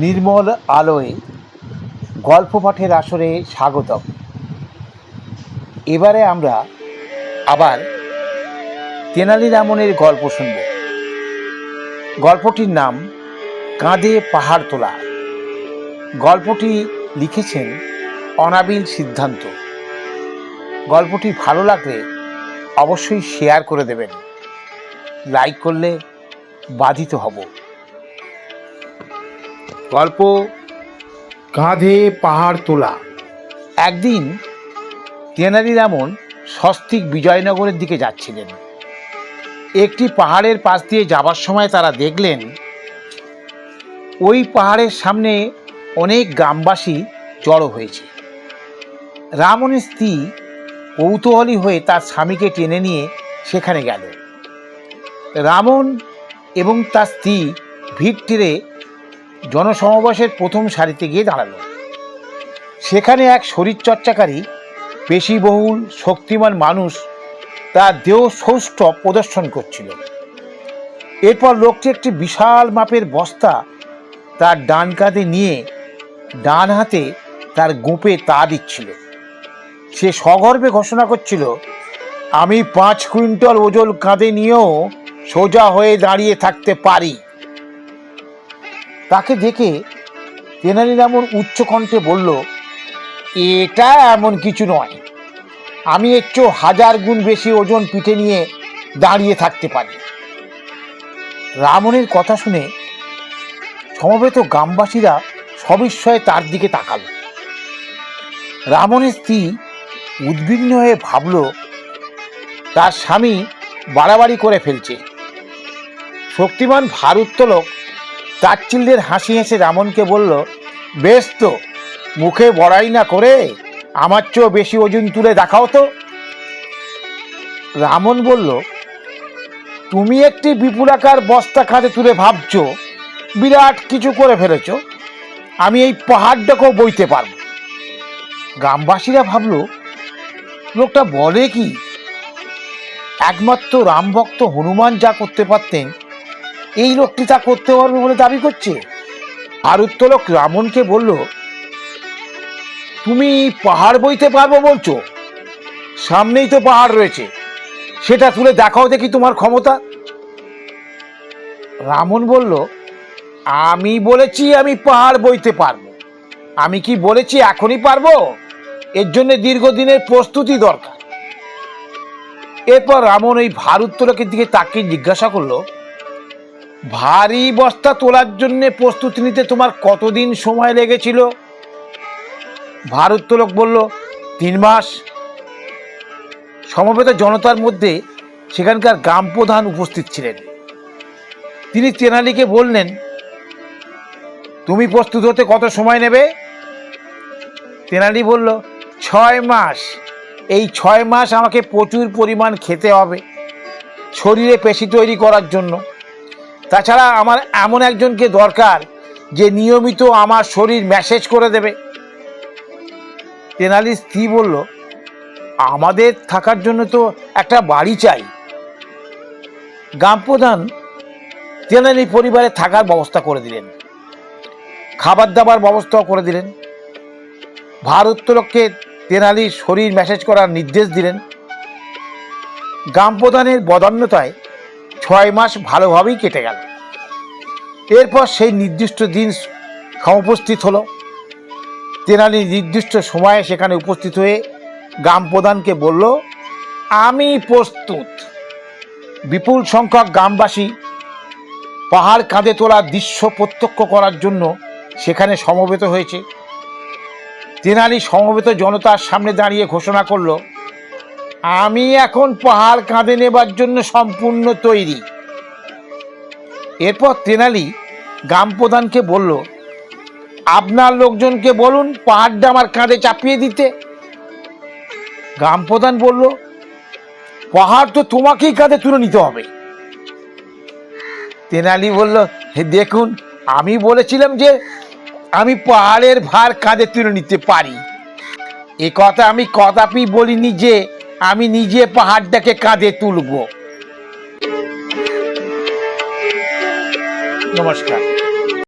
নির্মল আলোয় গল্প পাঠের আসরে স্বাগতম। এবারে আমরা আবার তেনালি রামনের গল্প শুনব। গল্পটির নাম কাঁধে পাহাড় তোলা। গল্পটি লিখেছেন অনাবিল সিদ্ধান্ত। গল্পটি ভালো লাগলে অবশ্যই শেয়ার করে দেবেন, লাইক করলে বাধিত হব। গল্প কাঁধে পাহাড় তোলা। একদিন তেনালি রামন স্বস্তিক বিজয়নগরের দিকে যাচ্ছিলেন। একটি পাহাড়ের পাশ দিয়ে যাবার সময় তারা দেখলেন ওই পাহাড়ের সামনে অনেক গ্রামবাসী জড়ো হয়েছে। রামনের স্ত্রী কৌতূহলী হয়ে তার স্বামীকে টেনে নিয়ে সেখানে গেল। রামন এবং তার স্ত্রী ভিড় টেনে জনসমাবেশের প্রথম সারিতে গিয়ে দাঁড়ালো। সেখানে এক শরীরচর্চাকারী পেশিবহুল শক্তিমান মানুষ তার দেহ সৌষ্ঠব প্রদর্শন করছিল। এরপর লোকটি একটি বিশাল মাপের বস্তা তার ডান কাঁধে নিয়ে ডান হাতে তার গোঁপে তা দিচ্ছিল। সে সগর্বে ঘোষণা করছিল, আমি 5 কুইন্টাল ওজন কাঁধে নিয়েও সোজা হয়ে দাঁড়িয়ে থাকতে পারি। তাকে দেখে তেনালি রামন উচ্চকণ্ঠে বলল, এটা এমন কিছু নয়, আমি এর চেয়েও 1000 গুণ বেশি ওজন পিঠে নিয়ে দাঁড়িয়ে থাকতে পারি। রামনের কথা শুনে সমবেত গ্রামবাসীরা সবিস্ময়ে তার দিকে তাকাল। রামনের স্ত্রী উদ্বিগ্ন হয়ে ভাবল তার স্বামী বাড়াবাড়ি করে ফেলছে। শক্তিমান ভারোত্তোলক তাচ্ছিল্যের হাসি হেসে রামনকে বলল, বেশ তো, মুখে বড়াই না করে আমার চেয়েও বেশি ওজন তুলে দেখাও তো। রামন বলল, তুমি একটি বিপুলাকার বস্তা কাঁধে তুলে ভাবছো বিরাট কিছু করে ফেলেছ, আমি এই পাহাড়টাকেও বইতে পারব। গ্রামবাসীরা ভাবল লোকটা বলে কি, একমাত্র রামভক্ত হনুমান যা করতে পারতেন এই লোকটি তা করতে পারবে বলে দাবি করছে। ভারোত্তোলক রামনকে বলল, তুমি পাহাড় বইতে পারবো বলছো? সামনেই তো পাহাড় রয়েছে, সেটা তুলে দেখাও দেখি তোমার ক্ষমতা। রামন বলল, আমি বলেছি আমি পাহাড় বইতে পারবো, আমি কি বলেছি এখনই পারবো? এর জন্য দীর্ঘদিনের প্রস্তুতি দরকার। এরপর রামন ওই ভারোত্তোলকের দিকে তাকিয়ে জিজ্ঞাসা করলো, ভারী বস্তা তোলার জন্য প্রস্তুতি নিতে তোমার কতদিন সময় লেগেছিল? ভারোত্তোলক বলল, 3 মাস। সমবেত জনতার মধ্যে সেখানকার গ্রাম প্রধান উপস্থিত ছিলেন। তিনি তেনালিকে বললেন, তুমি প্রস্তুত হতে কত সময় নেবে? তেনালি বলল, 6 মাস। এই 6 মাস আমাকে প্রচুর পরিমাণ খেতে হবে শরীরে পেশি তৈরি করার জন্য। তাছাড়া আমার এমন একজনকে দরকার যে নিয়মিত আমার শরীর ম্যাসেজ করে দেবে। তেনালির স্ত্রী বলল, আমাদের থাকার জন্য তো একটা বাড়ি চাই। গ্রাম প্রধান তেনালি পরিবারে থাকার ব্যবস্থা করে দিলেন, খাবার দাবার ব্যবস্থাও করে দিলেন। ভারোত্তোলককে তেনালির শরীর ম্যাসেজ করার নির্দেশ দিলেন। গ্রাম প্রধানের বদান্যতায় 6 মাস ভালোভাবেই কেটে গেল। এরপর সেই নির্দিষ্ট দিন সমুপস্থিত হলো। তেনালি নির্দিষ্ট সময়ে সেখানে উপস্থিত হয়ে গ্রাম প্রধানকে বলল, আমি প্রস্তুত। বিপুল সংখ্যক গ্রামবাসী পাহাড় কাঁধে তোলার দৃশ্য প্রত্যক্ষ করার জন্য সেখানে সমবেত হয়েছে। তেনালি সমবেত জনতার সামনে দাঁড়িয়ে ঘোষণা করল, আমি এখন পাহাড় কাঁধে নেবার জন্য সম্পূর্ণ তৈরি। এরপর তেনালি গ্রাম প্রধানকে বলল, আপনার লোকজনকে বলুন পাহাড়টা আমার কাঁধে চাপিয়ে দিতে। গ্রাম প্রধান বলল, পাহাড় তো তোমাকেই কাঁধে তুলে নিতে হবে। তেনালি বলল, দেখুন, আমি বলেছিলাম যে আমি পাহাড়ের ভার কাঁধে তুলে নিতে পারি। এ কথা আমি কদাপি বলিনি যে আমি নিজে পাহাড়টাকে কাঁধে তুলব। নমস্কার।